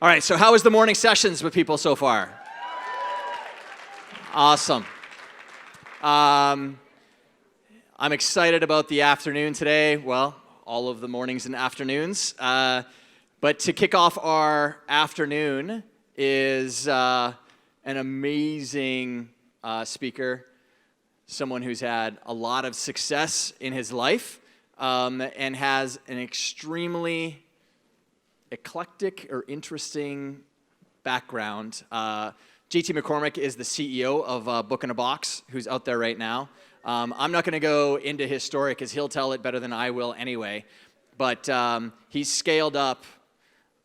All right, so how was the morning sessions with people so far? Awesome. I'm excited about the afternoon today. Well, all of the mornings and afternoons. But to kick off our afternoon is an amazing speaker, someone who's had a lot of success in his life and has an extremely eclectic or interesting background. JT McCormick is the CEO of Book in a Box, who's out there right now. I'm not going to go into his story because he'll tell it better than I will anyway. But he's scaled up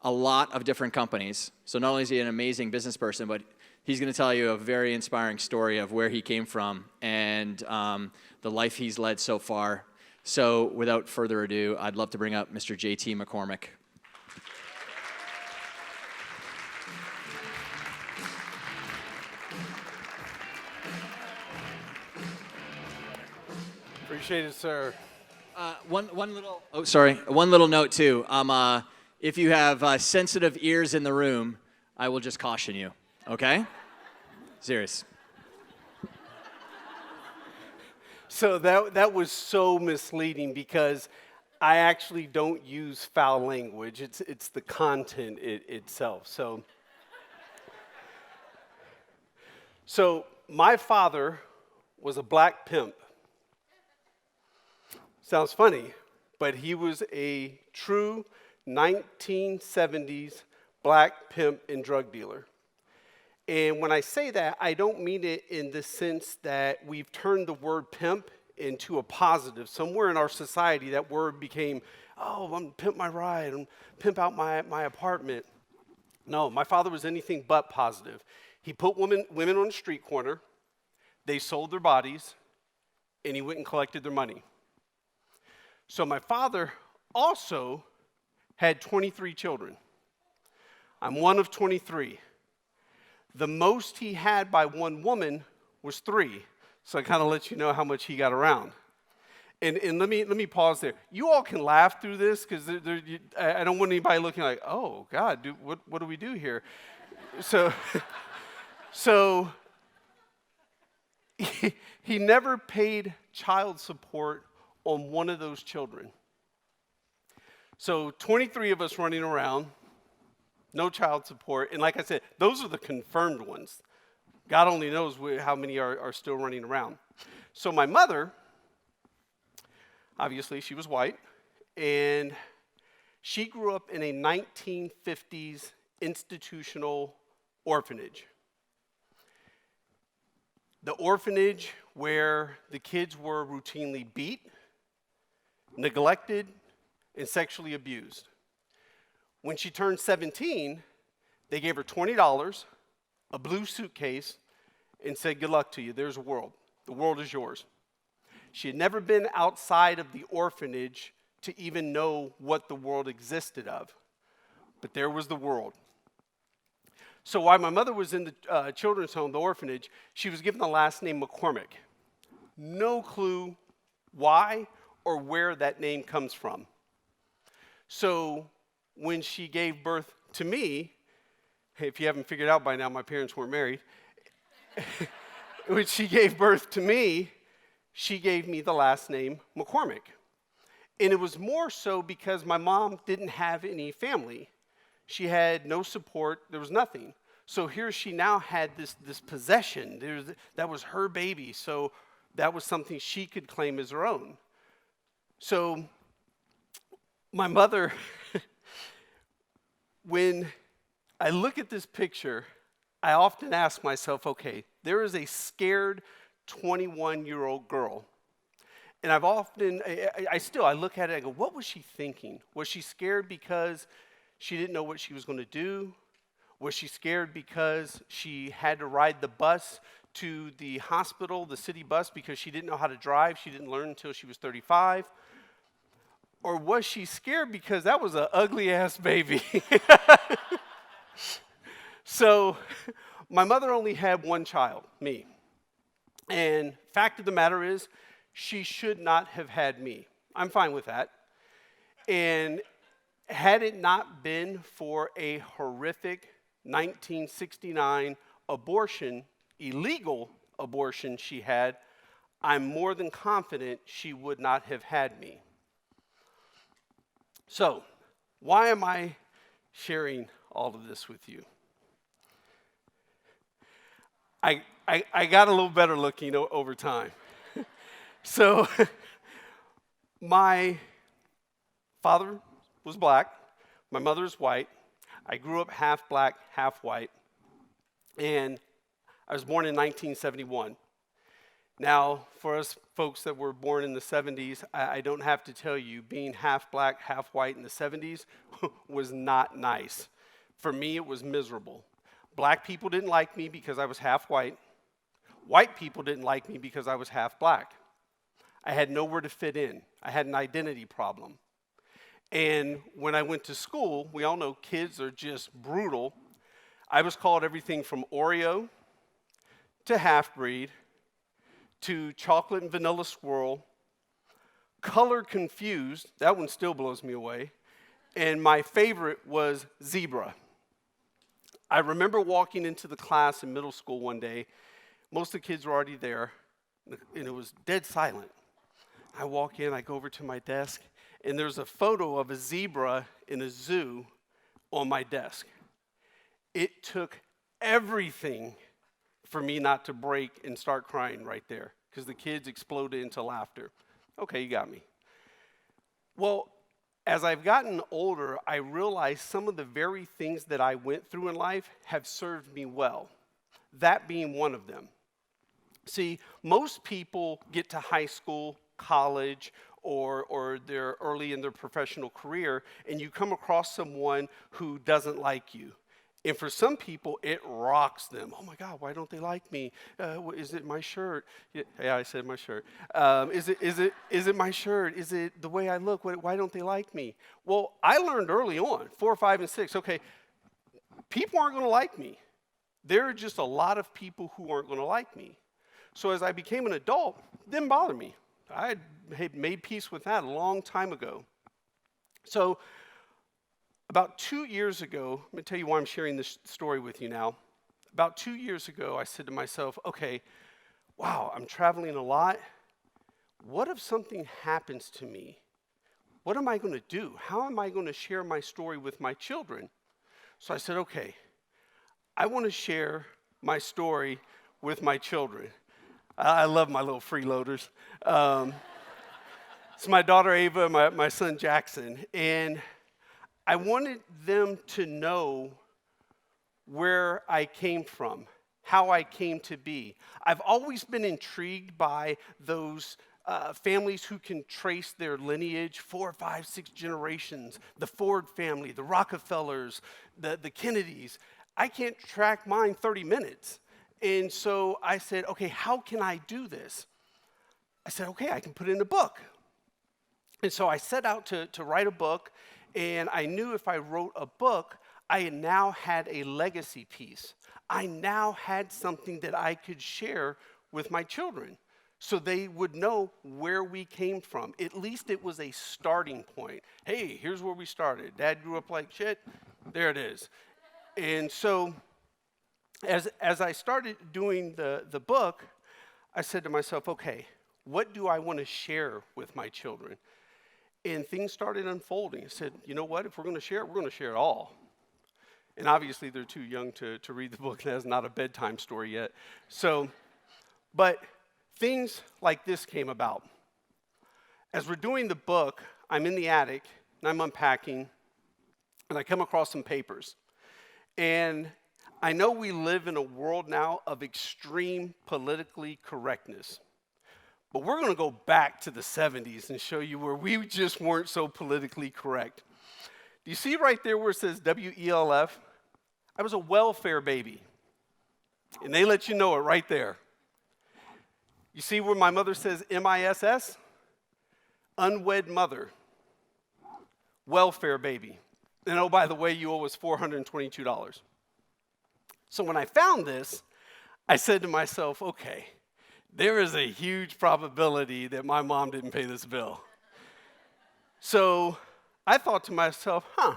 a lot of different companies. So not only is he an amazing business person, but he's going to tell you a very inspiring story of where he came from and the life he's led so far. So without further ado, I'd love to bring up Mr. JT McCormick. Appreciate it, sir. One little note too. If you have sensitive ears in the room, I will just caution you. Okay? Serious. So that was so misleading because I actually don't use foul language. It's the content itself. So my father was a black pimp. Sounds funny, but he was a true 1970s black pimp and drug dealer. And when I say that, I don't mean it in the sense that we've turned the word pimp into a positive. Somewhere in our society, that word became, oh, I'm gonna pimp my ride, I'm pimp out my apartment. No, my father was anything but positive. He put women on the street corner, they sold their bodies, and he went and collected their money. So my father also had 23 children. I'm one of 23. The most he had by one woman was 3. So I kind of let you know how much he got around. And let me pause there. You all can laugh through this because I don't want anybody looking like, oh God, dude, what do we do here? So he never paid child support on one of those children. So 23 of us running around, no child support. And like I said, those are the confirmed ones. God only knows how many are still running around. So my mother, obviously she was white, and she grew up in a 1950s institutional orphanage. The orphanage where the kids were routinely beat, neglected, and sexually abused. When she turned 17, they gave her $20, a blue suitcase, and said, good luck to you, there's a world. The world is yours. She had never been outside of the orphanage to even know what the world existed of. But there was the world. So while my mother was in the children's home, the orphanage, she was given the last name McCormick. No clue why or where that name comes from. So when she gave birth to me, if you haven't figured out by now, my parents weren't married. When she gave birth to me, she gave me the last name McCormick. And it was more so because my mom didn't have any family. She had no support. There was nothing. So here she now had this possession. That was her baby. So that was something she could claim as her own. So my mother, when I look at this picture, I often ask myself, okay, there is a scared 21-year-old girl. And I've often, I look at it, I go, what was she thinking? Was she scared because she didn't know what she was going to do? Was she scared because she had to ride the bus to the hospital, the city bus, because she didn't know how to drive? She didn't learn until she was 35. Or was she scared because that was an ugly-ass baby? So my mother only had one child, me. And fact of the matter is, she should not have had me. I'm fine with that. And had it not been for a horrific 1969 abortion, illegal abortion she had, I'm more than confident she would not have had me. So, why am I sharing all of this with you? I got a little better looking over time. So, my father was black. My mother is white. I grew up half black, half white. And I was born in 1971. Now, for us folks that were born in the 70s, I don't have to tell you, being half black, half white in the 70s was not nice. For me, it was miserable. Black people didn't like me because I was half white. White people didn't like me because I was half black. I had nowhere to fit in. I had an identity problem. And when I went to school, we all know kids are just brutal. I was called everything from Oreo to half-breed to chocolate and vanilla swirl, color confused, that one still blows me away, and my favorite was zebra. I remember walking into the class in middle school one day. Most of the kids were already there, and it was dead silent. I walk in, I go over to my desk, and there's a photo of a zebra in a zoo on my desk. It took everything for me not to break and start crying right there, because the kids exploded into laughter. Okay, you got me. Well, as I've gotten older, I realized some of the very things that I went through in life have served me well, that being one of them. See, most people get to high school, college, or they're early in their professional career, and you come across someone who doesn't like you. And for some people, it rocks them. Oh my God, why don't they like me? Is it my shirt? Yeah, I said my shirt. Is it my shirt? Is it the way I look? Why don't they like me? Well, I learned early on, 4, 5, and 6, okay, people aren't going to like me. There are just a lot of people who aren't going to like me. So as I became an adult, it didn't bother me. I had made peace with that a long time ago. So about 2 years ago, let me tell you why I'm sharing this story with you now. About 2 years ago, I said to myself, okay, wow, I'm traveling a lot. What if something happens to me? What am I going to do? How am I going to share my story with my children? So I said, okay, I want to share my story with my children. I love my little freeloaders. It's my daughter Ava and my son Jackson. And I wanted them to know where I came from, how I came to be. I've always been intrigued by those families who can trace their lineage 4, 5, 6 generations, the Ford family, the Rockefellers, the Kennedys. I can't track mine 30 minutes. And so I said, okay, how can I do this? I said, okay, I can put it in a book. And so I set out to write a book, and I knew if I wrote a book, I now had a legacy piece. I now had something that I could share with my children so they would know where we came from. At least it was a starting point. Hey, here's where we started. Dad grew up like shit. There it is. And so as I started doing the book, I said to myself, okay, what do I want to share with my children? And things started unfolding. I said, you know what? If we're going to share it, we're going to share it all. And obviously, they're too young to read the book. That's not a bedtime story yet. So, but things like this came about. As we're doing the book, I'm in the attic, and I'm unpacking, and I come across some papers. And I know we live in a world now of extreme politically correctness. But we're going to go back to the 70s and show you where we just weren't so politically correct. Do you see right there where it says WELF? I was a welfare baby. And they let you know it right there. You see where my mother says MISS? Unwed mother. Welfare baby. And oh, by the way, you owe us $422. So when I found this, I said to myself, okay, there is a huge probability that my mom didn't pay this bill. So I thought to myself, I've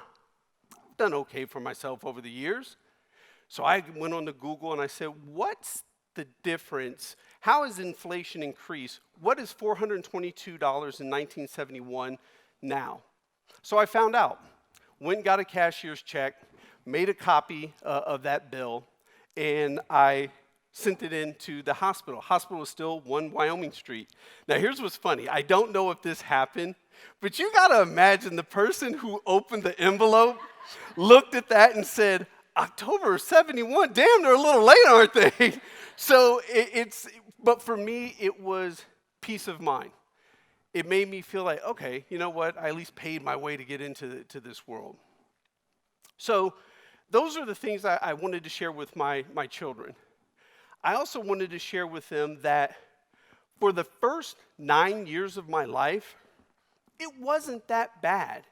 done okay for myself over the years. So I went on to Google and I said, what's the difference? How has inflation increased? What is $422 in 1971 now? So I found out. Went and got a cashier's check, made a copy of that bill, and I sent it in to the hospital. Hospital was still 1 Wyoming Street. Now here's what's funny. I don't know if this happened, but you gotta imagine the person who opened the envelope looked at that and said, October of 71, damn, they're a little late, aren't they? So but for me, it was peace of mind. It made me feel like, okay, you know what? I at least paid my way to get into this world. So those are the things I wanted to share with my children. I also wanted to share with them that for the first 9 years of my life, it wasn't that bad.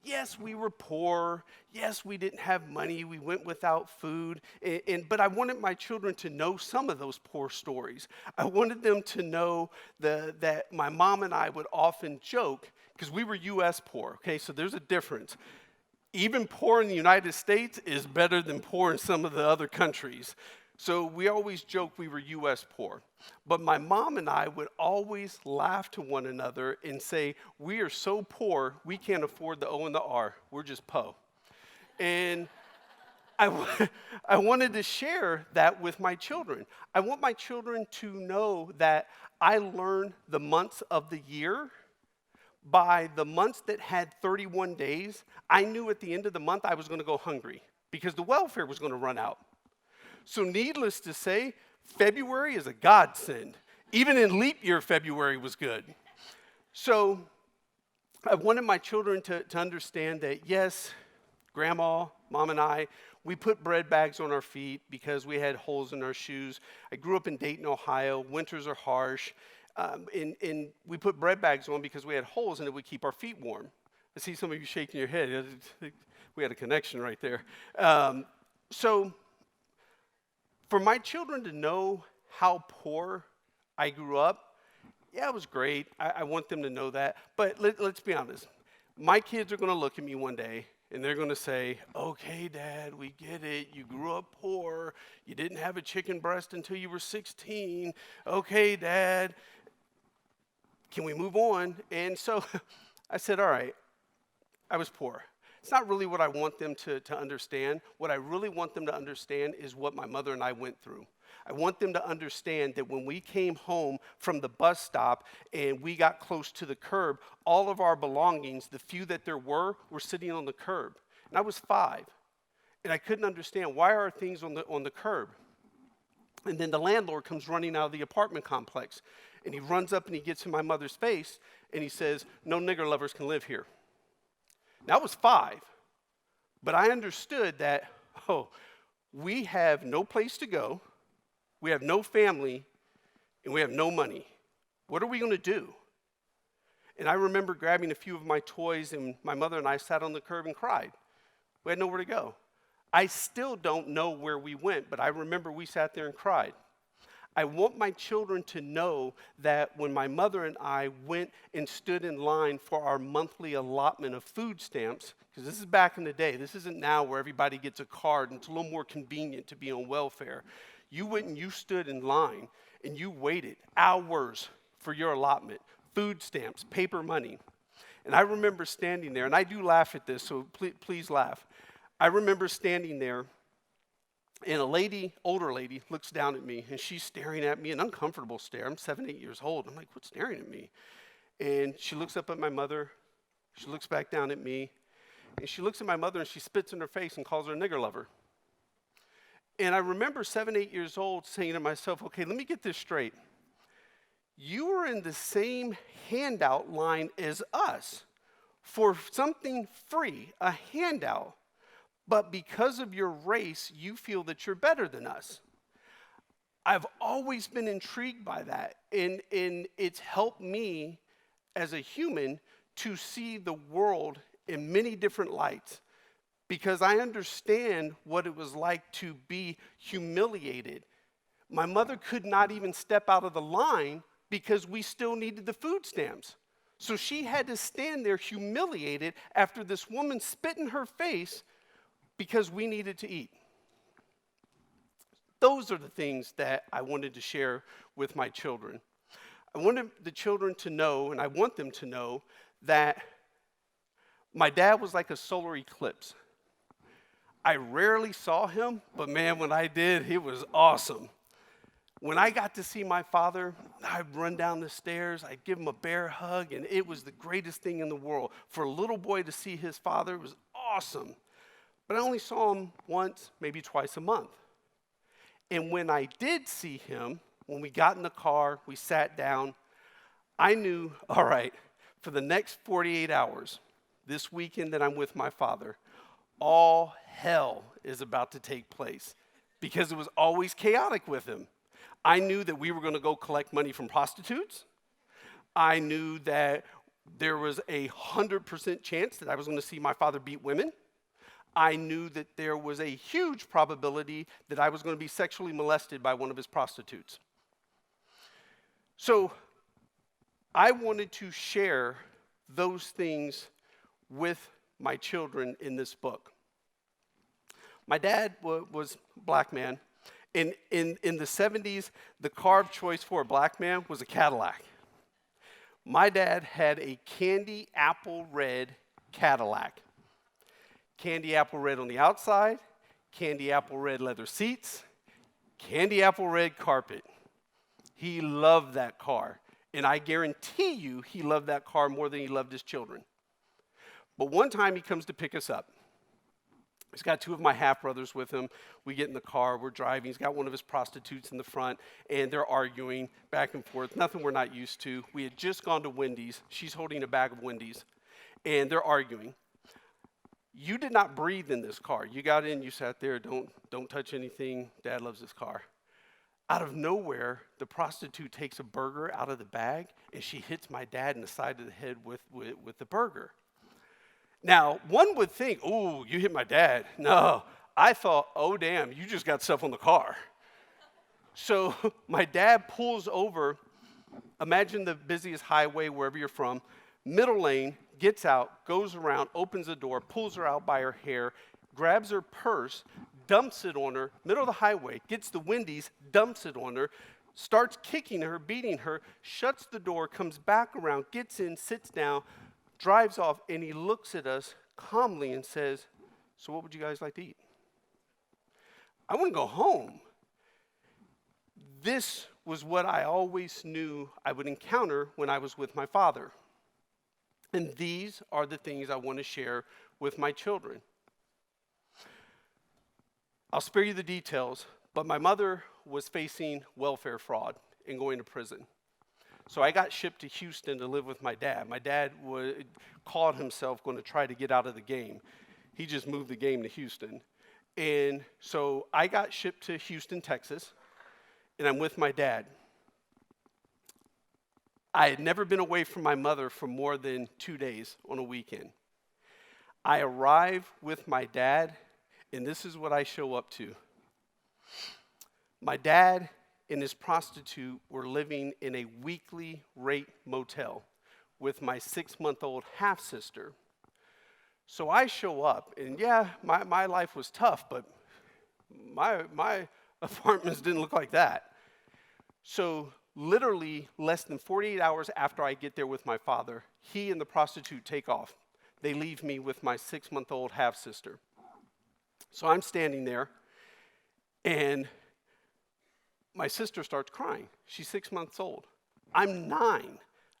Yes, we were poor. Yes, we didn't have money. We went without food. But I wanted my children to know some of those poor stories. I wanted them to know that my mom and I would often joke, because we were U.S. poor, okay? So there's a difference. Even poor in the United States is better than poor in some of the other countries. So we always joke we were U.S. poor. But my mom and I would always laugh to one another and say, we are so poor, we can't afford the O and the R. We're just po. And I wanted to share that with my children. I want my children to know that I learned the months of the year. By the months that had 31 days, I knew at the end of the month I was going to go hungry because the welfare was going to run out. So needless to say, February is a godsend. Even in leap year, February was good. So I wanted my children to understand that, yes, Grandma, Mom, and I, we put bread bags on our feet because we had holes in our shoes. I grew up in Dayton, Ohio. Winters are harsh. And we put bread bags on because we had holes and it would keep our feet warm. I see some of you shaking your head. We had a connection right there. So for my children to know how poor I grew up, yeah, it was great. I want them to know that. But let's be honest. My kids are going to look at me one day, and they're going to say, okay, Dad, we get it. You grew up poor. You didn't have a chicken breast until you were 16. Okay, Dad, can we move on? And so I said, all right, I was poor. It's not really what I want them to understand. What I really want them to understand is what my mother and I went through. I want them to understand that when we came home from the bus stop and we got close to the curb, all of our belongings, the few that there were sitting on the curb. And I was 5, and I couldn't understand, why are things on the curb? And then the landlord comes running out of the apartment complex, and he runs up and he gets in my mother's face, and he says, no nigger lovers can live here. Now, I was 5, but I understood that, we have no place to go, we have no family, and we have no money. What are we going to do? And I remember grabbing a few of my toys, and my mother and I sat on the curb and cried. We had nowhere to go. I still don't know where we went, but I remember we sat there and cried. I want my children to know that when my mother and I went and stood in line for our monthly allotment of food stamps, because this is back in the day, this isn't now where everybody gets a card and it's a little more convenient to be on welfare. You went and you stood in line and you waited hours for your allotment, food stamps, paper money. And I remember standing there, and I do laugh at this, so please laugh. I remember standing there, and a lady, older lady, looks down at me, and she's staring at me, an uncomfortable stare. I'm 7, 8 years old. I'm like, what's staring at me? And she looks up at my mother. She looks back down at me, and she looks at my mother, and she spits in her face and calls her a nigger lover. And I remember 7, 8 years old saying to myself, okay, let me get this straight. You were in the same handout line as us for something free, a handout. But because of your race, you feel that you're better than us. I've always been intrigued by that, and it's helped me as a human to see the world in many different lights, because I understand what it was like to be humiliated. My mother could not even step out of the line because we still needed the food stamps. So she had to stand there humiliated after this woman spit in her face because we needed to eat. Those are the things that I wanted to share with my children. I wanted the children to know, and I want them to know, that my dad was like a solar eclipse. I rarely saw him, but man, when I did, it was awesome. When I got to see my father, I'd run down the stairs, I'd give him a bear hug, and it was the greatest thing in the world. For a little boy to see his father was awesome. But I only saw him once, maybe twice a month. And when I did see him, when we got in the car, we sat down, I knew, all right, for the next 48 hours, this weekend that I'm with my father, all hell is about to take place because it was always chaotic with him. I knew that we were going to go collect money from prostitutes. I knew that there was 100% chance that I was going to see my father beat women. I knew that there was a huge probability that I was going to be sexually molested by one of his prostitutes. So I wanted to share those things with my children in this book. My dad was a black man. In the 70s, the car of choice for a black man was a Cadillac. My dad had a candy apple red Cadillac. Candy apple red on the outside, candy apple red leather seats, candy apple red carpet. He loved that car. And I guarantee you he loved that car more than he loved his children. But one time he comes to pick us up. He's got two of my half-brothers with him. We get in the car, we're driving. He's got one of his prostitutes in the front, and they're arguing back and forth, nothing we're not used to. We had just gone to Wendy's. She's holding a bag of Wendy's, and they're arguing. You did not breathe in this car. You got in, you sat there, don't touch anything. Dad loves this car. Out of nowhere, the prostitute takes a burger out of the bag, and she hits my dad in the side of the head with the burger. Now, one would think, oh, you hit my dad. No, I thought, oh, damn, you just got stuff on the car. So my dad pulls over. Imagine the busiest highway wherever you're from, middle lane, gets out, goes around, opens the door, pulls her out by her hair, grabs her purse, dumps it on her, middle of the highway, gets the Wendy's, dumps it on her, starts kicking her, beating her, shuts the door, comes back around, gets in, sits down, drives off, and he looks at us calmly and says, so what would you guys like to eat? I want to go home. This was what I always knew I would encounter when I was with my father. And these are the things I want to share with my children. I'll spare you the details, but my mother was facing welfare fraud and going to prison. So I got shipped to Houston to live with my dad. My dad called himself going to try to get out of the game. He just moved the game to Houston. And so I got shipped to Houston, Texas, and I'm with my dad. I had never been away from my mother for more than 2 days on a weekend. I arrive with my dad, and this is what I show up to. My dad and his prostitute were living in a weekly rate motel with my 6-month-old half-sister. So I show up, and yeah, my life was tough, but my apartments didn't look like that. So literally less than 48 hours after I get there with my father, he and the prostitute take off. They leave me with my 6-month-old half-sister. So I'm standing there, and my sister starts crying. She's 6 months old. I'm 9.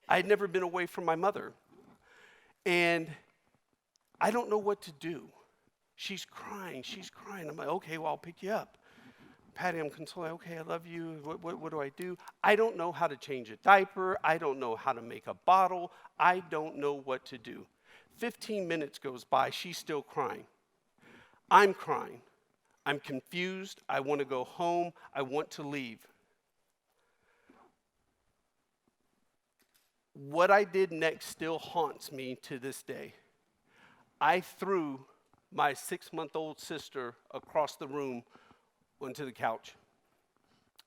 I had never been away from my mother. And I don't know what to do. She's crying. I'm like, okay, well, I'll pick you up. Patty, I'm consoling. Okay, I love you. What do I do? I don't know how to change a diaper. I don't know how to make a bottle. I don't know what to do. 15 minutes goes by. She's still crying. I'm crying. I'm confused. I want to go home. I want to leave. What I did next still haunts me to this day. I threw my 6-month-old sister across the room onto the couch.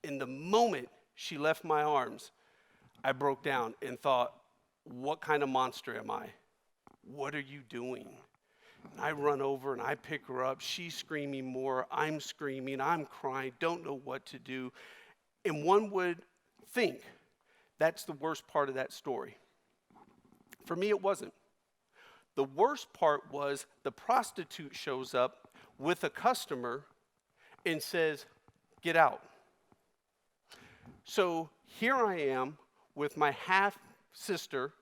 In the moment she left my arms, I broke down and thought, what kind of monster am I? What are you doing? And I run over and I pick her up. She's screaming more. I'm screaming. I'm crying. Don't know what to do. And one would think that's the worst part of that story. For me, it wasn't. The worst part was the prostitute shows up with a customer and says, "Get out." So here I am with my half sister.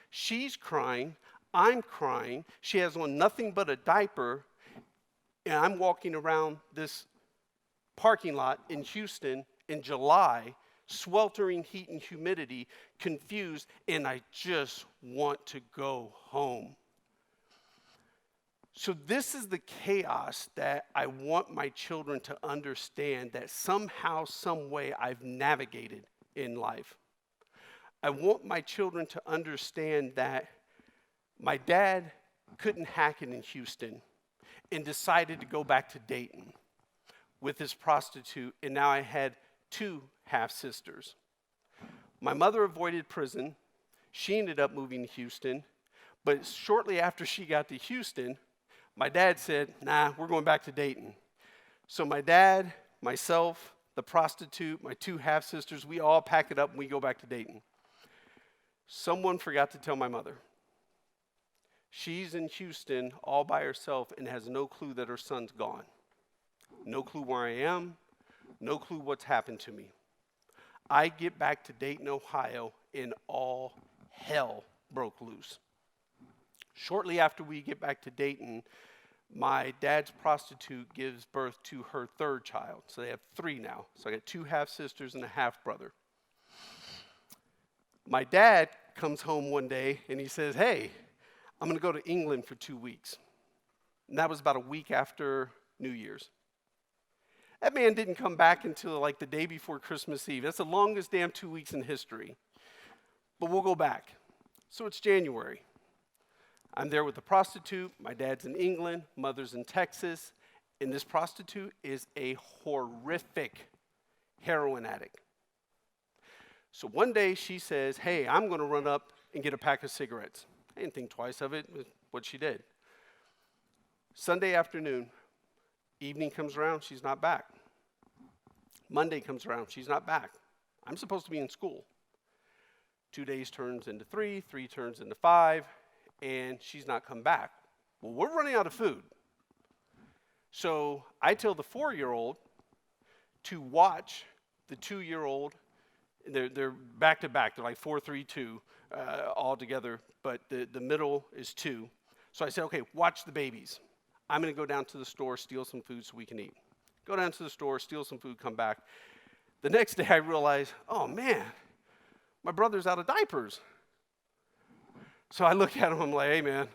She's crying. I'm crying. She has on nothing but a diaper. And I'm walking around this parking lot in Houston in July, sweltering heat and humidity, confused, and I just want to go home. So this is the chaos that I want my children to understand, that somehow, some way I've navigated in life. I want my children to understand that my dad couldn't hack it in Houston and decided to go back to Dayton with his prostitute, and now I had 2 half-sisters. My mother avoided prison. She ended up moving to Houston, but shortly after she got to Houston, my dad said, "Nah, we're going back to Dayton." So my dad, myself, the prostitute, my 2 half-sisters, we all pack it up and we go back to Dayton. Someone forgot to tell my mother. She's in Houston all by herself and has no clue that her son's gone. No clue where I am, no clue what's happened to me. I get back to Dayton, Ohio, and all hell broke loose. Shortly after we get back to Dayton, my dad's prostitute gives birth to her 3rd child. So they have 3 now. So I got 2 half-sisters and a half-brother. My dad comes home one day and he says, "Hey, I'm going to go to England for 2 weeks." And that was about a week after New Year's. That man didn't come back until like the day before Christmas Eve. That's the longest damn 2 weeks in history. But we'll go back. So it's January. I'm there with the prostitute. My dad's in England. Mother's in Texas. And this prostitute is a horrific heroin addict. So one day she says, "Hey, I'm going to run up and get a pack of cigarettes." I didn't think twice of it. It was what she did. Sunday afternoon, evening comes around, she's not back. Monday comes around, she's not back. I'm supposed to be in school. 2 days turns into 3, 3 turns into 5, and she's not come back. Well, we're running out of food. So I tell the 4-year-old to watch the 2-year-old. They're back to back. They're like 4, 3, 2 all together, but the middle is 2. So I say, "Okay, watch the babies. I'm going to go down to the store, steal some food so we can eat." Go down to the store, steal some food, come back. The next day I realize, oh man, my brother's out of diapers. So I look at him, I'm like, "Hey man,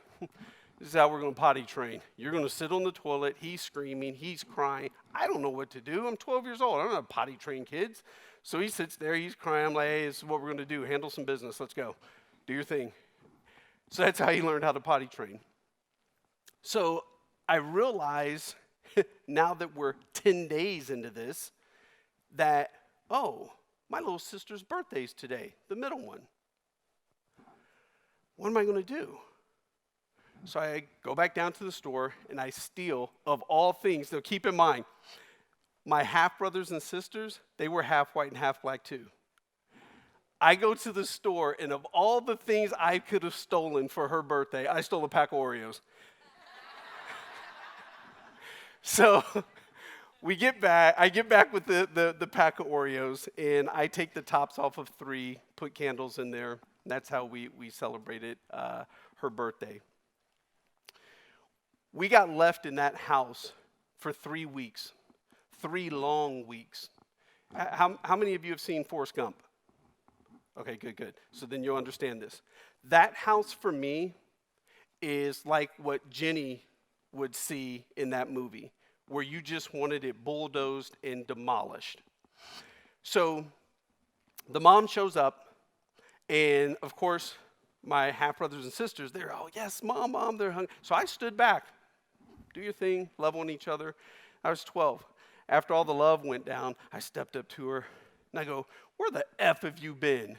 this is how we're going to potty train. You're going to sit on the toilet, he's screaming, he's crying. I don't know what to do. I'm 12 years old. I don't know how to potty train kids." So he sits there, he's crying. I'm like, "Hey, this is what we're going to do. Handle some business. Let's go. Do your thing." So that's how he learned how to potty train. So I realize now that we're 10 days into this that, oh, my little sister's birthday's today, the middle one. What am I going to do? So I go back down to the store and I steal, of all things. Now keep in mind, my half-brothers and sisters, they were half white and half black too. I go to the store, and of all the things I could have stolen for her birthday, I stole a pack of Oreos. So we get back, I get back with the pack of Oreos, and I take the tops off of 3, put candles in there. And that's how we celebrated her birthday. We got left in that house for 3 weeks, 3 long weeks. How many of you have seen Forrest Gump? Okay, good. So then you'll understand this. That house for me is like what Jenny would see in that movie, where you just wanted it bulldozed and demolished. So the mom shows up, and of course, my half-brothers and sisters, they're, "Oh, yes, mom, they're hungry." So I stood back. Do your thing, love on each other. I was 12. After all the love went down, I stepped up to her, and I go, "Where the F have you been?"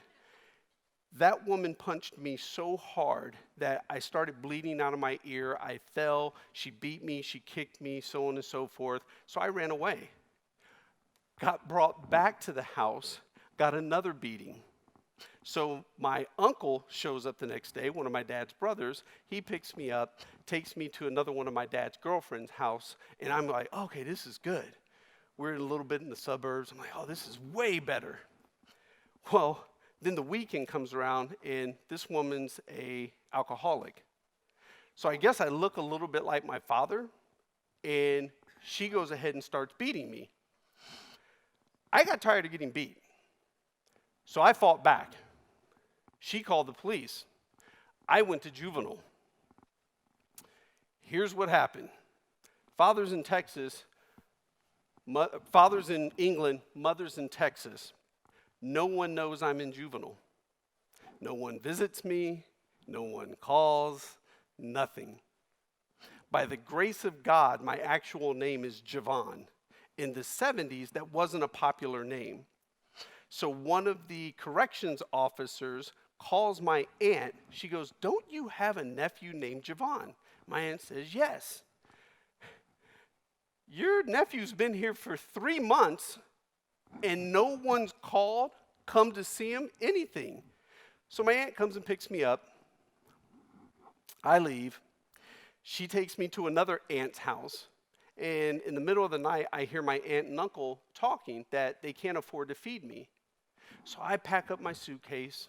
That woman punched me so hard that I started bleeding out of my ear. I fell. She beat me. She kicked me, so on and so forth. So I ran away. Got brought back to the house, got another beating. So my uncle shows up the next day, one of my dad's brothers. He picks me up, takes me to another one of my dad's girlfriend's house, and I'm like, okay, this is good. We're a little bit in the suburbs. I'm like, oh, this is way better. Well, then the weekend comes around, and this woman's a alcoholic. So I guess I look a little bit like my father, and she goes ahead and starts beating me. I got tired of getting beat, so I fought back. She called the police. I went to Juvenile. Here's what happened. Fathers in Texas, fathers in England, mothers in Texas. No one knows I'm in Juvenile. No one visits me. No one calls. Nothing. By the grace of God, my actual name is JeVon. In the 70s, that wasn't a popular name. So one of the corrections officers calls my aunt. She goes, "Don't you have a nephew named JeVon?" My aunt says, "Yes." "Your nephew's been here for 3 months and no one's called, come to see him, anything." So my aunt comes and picks me up. I leave. She takes me to another aunt's house. And in the middle of the night, I hear my aunt and uncle talking that they can't afford to feed me. So I pack up my suitcase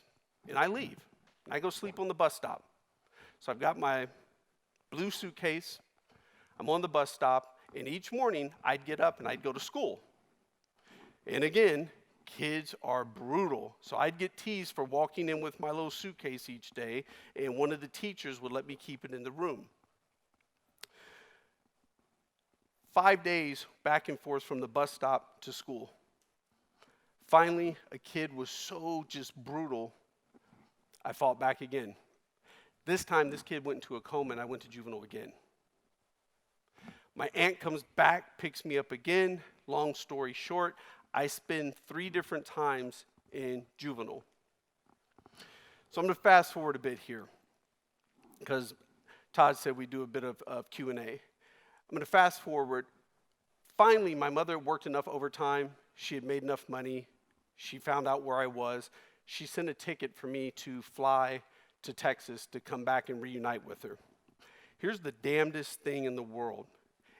and I leave. And I go sleep on the bus stop. So I've got my blue suitcase. I'm on the bus stop. And each morning, I'd get up and I'd go to school. And again, kids are brutal. So I'd get teased for walking in with my little suitcase each day. And one of the teachers would let me keep it in the room. 5 days back and forth from the bus stop to school. Finally, a kid was so just brutal, I fought back again. This time, this kid went into a coma, and I went to Juvenile again. My aunt comes back, picks me up again. Long story short, I spend 3 different times in Juvenile. So I'm going to fast forward a bit here, because Todd said we do a bit of Q&A. I'm going to fast forward. Finally, my mother worked enough overtime. She had made enough money. She found out where I was. She sent a ticket for me to fly to Texas to come back and reunite with her. Here's the damnedest thing in the world.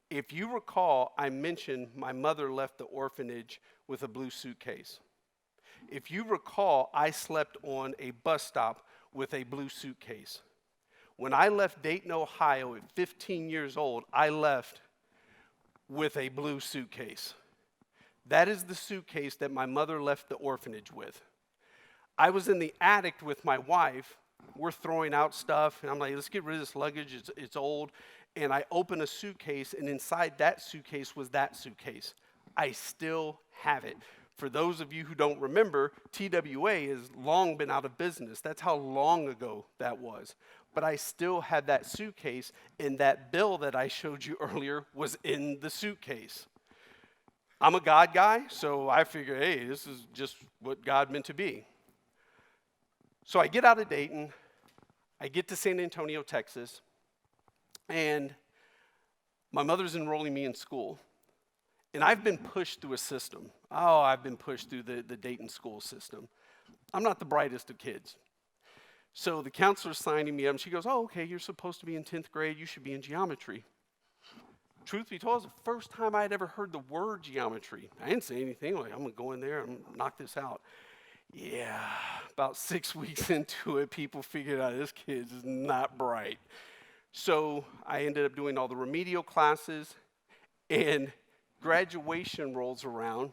If you recall, I mentioned my mother left the orphanage with a blue suitcase. If you recall, I slept on a bus stop with a blue suitcase. When I left Dayton, Ohio at 15 years old, I left with a blue suitcase. That is the suitcase that my mother left the orphanage with. I was in the attic with my wife. We're throwing out stuff, and I'm like, let's get rid of this luggage. It's old. And I open a suitcase, and inside that suitcase was that suitcase. I still have it. For those of you who don't remember, TWA has long been out of business. That's how long ago that was. But I still had that suitcase, and that bill that I showed you earlier was in the suitcase. I'm a God guy, so I figure, hey, this is just what God meant to be. So I get out of Dayton, I get to San Antonio, Texas, and my mother's enrolling me in school. And I've been pushed through a system. Oh, I've been pushed through the Dayton school system. I'm not the brightest of kids. So the counselor's signing me up, and she goes, "Oh, okay, you're supposed to be in 10th grade. You should be in geometry." Truth be told, it was the first time I had ever heard the word geometry. I didn't say anything. Like, I'm going to go in there and knock this out. Yeah, about 6 weeks into it, people figured out this kid is not bright. So I ended up doing all the remedial classes, and graduation rolls around.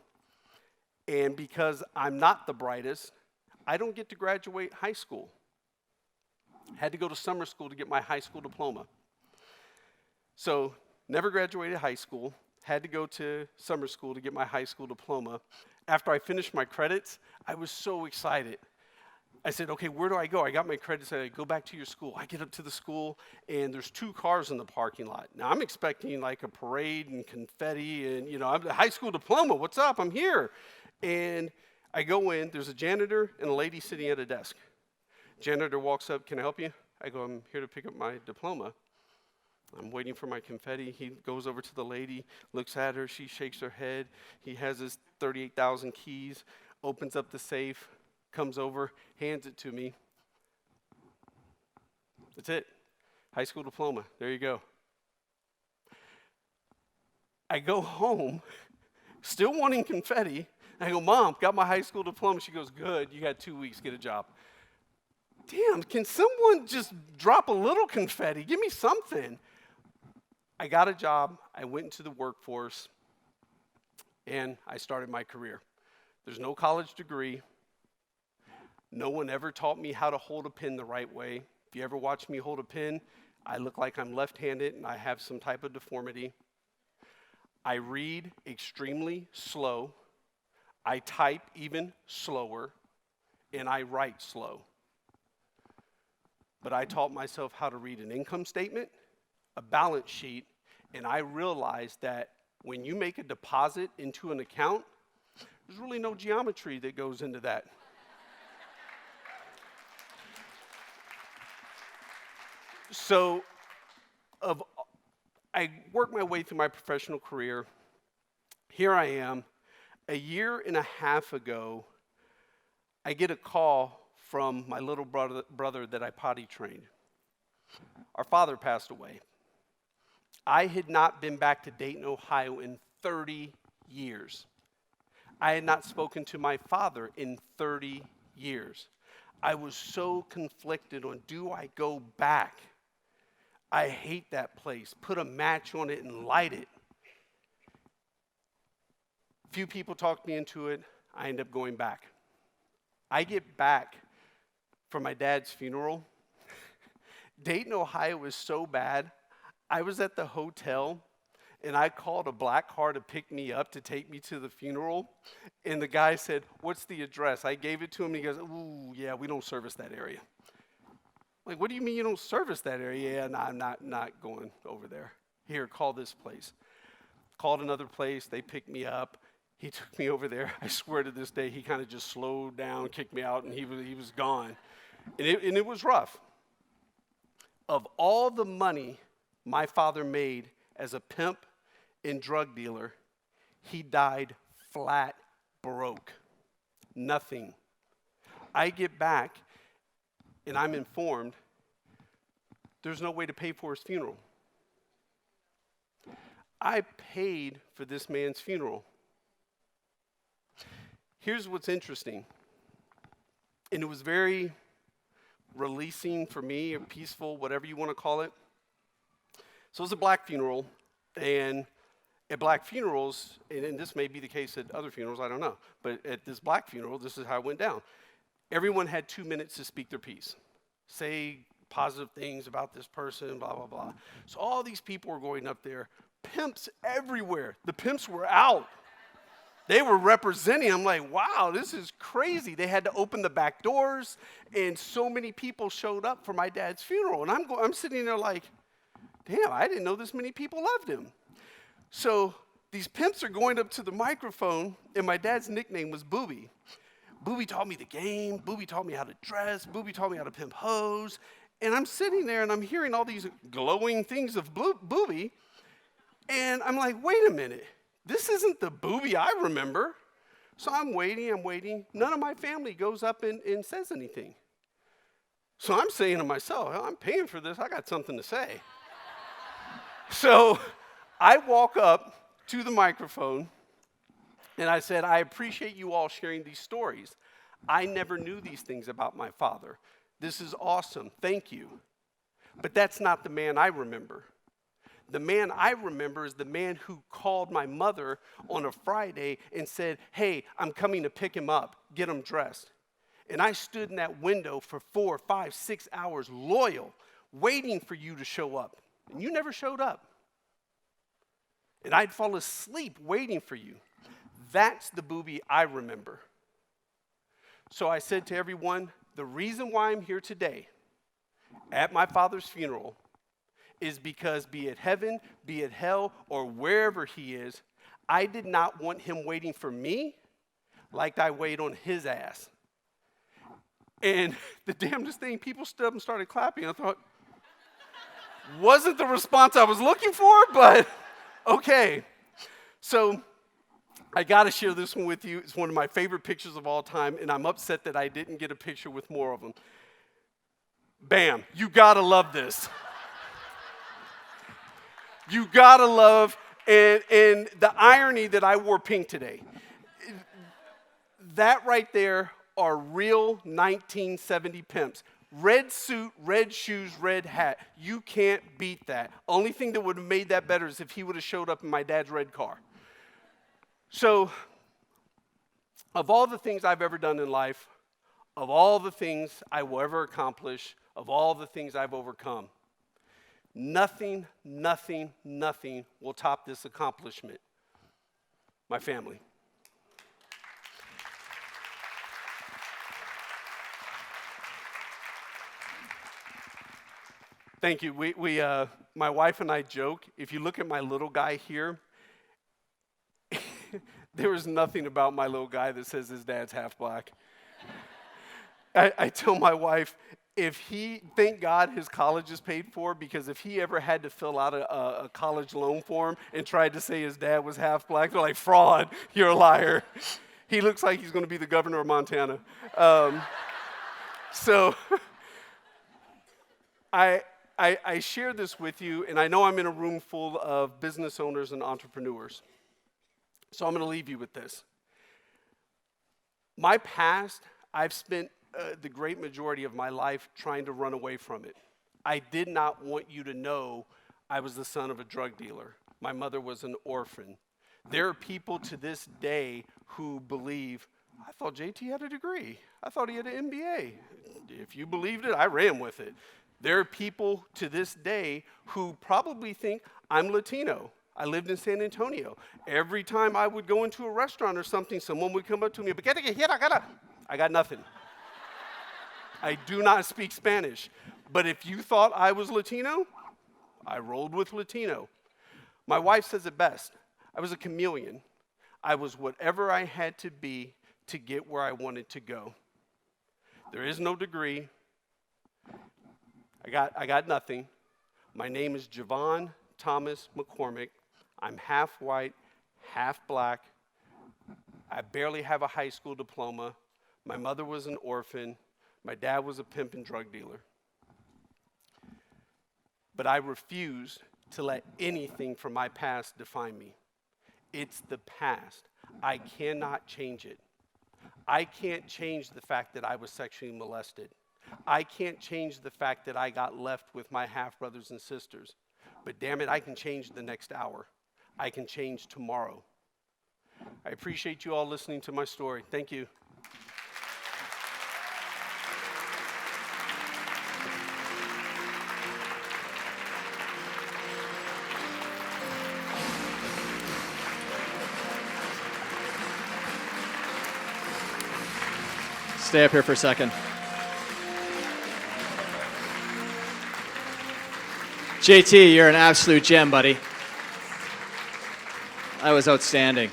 And because I'm not the brightest, I don't get to graduate high school. Had to go to summer school to get my high school diploma. So never graduated high school, had to go to summer school to get my high school diploma. After I finished my credits, I was so excited. I said, okay, where do I go? I got my credits. I go back to your school. I get up to the school, and there's 2 cars in the parking lot. Now, I'm expecting like a parade and confetti, and, I'm a high school diploma. What's up? I'm here. And I go in. There's a janitor and a lady sitting at a desk. Janitor walks up, can I help you? I go, I'm here to pick up my diploma. I'm waiting for my confetti. He goes over to the lady, looks at her. She shakes her head. He has his 38,000 keys, opens up the safe, comes over, hands it to me. That's it. High school diploma. There you go. I go home, still wanting confetti. I go, Mom, got my high school diploma. She goes, good. You got 2 weeks. Get a job. Damn, can someone just drop a little confetti? Give me something. I got a job, I went into the workforce, and I started my career. There's no college degree. No one ever taught me how to hold a pen the right way. If you ever watch me hold a pen, I look like I'm left-handed and I have some type of deformity. I read extremely slow. I type even slower, and I write slow. But I taught myself how to read an income statement, a balance sheet, and I realized that when you make a deposit into an account, there's really no geometry that goes into that. So I worked my way through my professional career. Here I am. A year and a half ago, I get a call from my little brother that I potty trained. Our father passed away. I had not been back to Dayton, Ohio in 30 years. I had not spoken to my father in 30 years. I was so conflicted on, do I go back? I hate that place. Put a match on it and light it. Few people talked me into it. I end up going back. I get back from my dad's funeral. Dayton, Ohio was so bad. I was at the hotel, and I called a black car to pick me up to take me to the funeral. And the guy said, what's the address? I gave it to him, and he goes, ooh, yeah, we don't service that area. Like, what do you mean you don't service that area? Yeah, no, I'm not going over there. Here, call this place. Called another place. They picked me up. He took me over there. I swear to this day, he kind of just slowed down, kicked me out, and he was gone. And it was rough. Of all the money my father made as a pimp and drug dealer, he died flat broke. Nothing. I get back, and I'm informed there's no way to pay for his funeral. I paid for this man's funeral. Here's what's interesting, and it was very releasing for me, or peaceful, whatever you want to call it. So it was a black funeral, and at black funerals, and this may be the case at other funerals, I don't know, but at this black funeral, this is how it went down. Everyone had 2 minutes to speak their piece, say positive things about this person, blah, blah, blah. So all these people were going up there, pimps everywhere. The pimps were out. They were representing. I'm like, wow, this is crazy. They had to open the back doors, and so many people showed up for my dad's funeral. And I'm sitting there like, damn, I didn't know this many people loved him. So these pimps are going up to the microphone, and my dad's nickname was Booby. Booby taught me the game. Booby taught me how to dress. Booby taught me how to pimp hoes. And I'm sitting there, and I'm hearing all these glowing things of Booby, and I'm like, wait a minute. This isn't the Booby I remember. So I'm waiting. None of my family goes up and says anything. So I'm saying to myself, I'm paying for this. I got something to say. So I walk up to the microphone, and I said, I appreciate you all sharing these stories. I never knew these things about my father. This is awesome. Thank you. But that's not the man I remember. The man I remember is the man who called my mother on a Friday and said, hey, I'm coming to pick him up, get him dressed. And I stood in that window for 4, 5, 6 hours, loyal, waiting for you to show up. And you never showed up. And I'd fall asleep waiting for you. That's the Booby I remember. So I said to everyone, the reason why I'm here today at my father's funeral is because be it heaven, be it hell, or wherever he is, I did not want him waiting for me like I wait on his ass. And the damnedest thing, people stood up and started clapping. I thought, wasn't the response I was looking for, but okay. So I got to share this one with you. It's one of my favorite pictures of all time, and I'm upset that I didn't get a picture with more of them. Bam, you got to love this. You got to love, and the irony that I wore pink today. That right there are real 1970 pimps. Red suit, red shoes, red hat. You can't beat that. Only thing that would have made that better is if he would have showed up in my dad's red car. So, of all the things I've ever done in life, of all the things I will ever accomplish, of all the things I've overcome, nothing will top this accomplishment. My family. Thank you. My wife and I joke, if you look at my little guy here, there is nothing about my little guy that says his dad's half black. I tell my wife, thank God his college is paid for, because if he ever had to fill out a college loan form and tried to say his dad was half black, they're like, fraud, you're a liar. He looks like he's going to be the governor of Montana. So I share this with you, and I know I'm in a room full of business owners and entrepreneurs. So I'm going to leave you with this. My past, I've spent the great majority of my life trying to run away from it. I did not want you to know I was the son of a drug dealer. My mother was an orphan. There are people to this day who believe, I thought JT had a degree. I thought he had an MBA. If you believed it, I ran with it. There are people to this day who probably think I'm Latino. I lived in San Antonio. Every time I would go into a restaurant or something, someone would come up to me, I got nothing. I do not speak Spanish. But if you thought I was Latino, I rolled with Latino. My wife says it best. I was a chameleon. I was whatever I had to be to get where I wanted to go. There is no degree. I got nothing. My name is JeVon Thomas McCormick. I'm half white, half black. I barely have a high school diploma. My mother was an orphan. My dad was a pimp and drug dealer. But I refuse to let anything from my past define me. It's the past. I cannot change it. I can't change the fact that I was sexually molested. I can't change the fact that I got left with my half-brothers and sisters. But damn it, I can change the next hour. I can change tomorrow. I appreciate you all listening to my story. Thank you. Stay up here for a second. JT, you're an absolute gem, buddy. That was outstanding.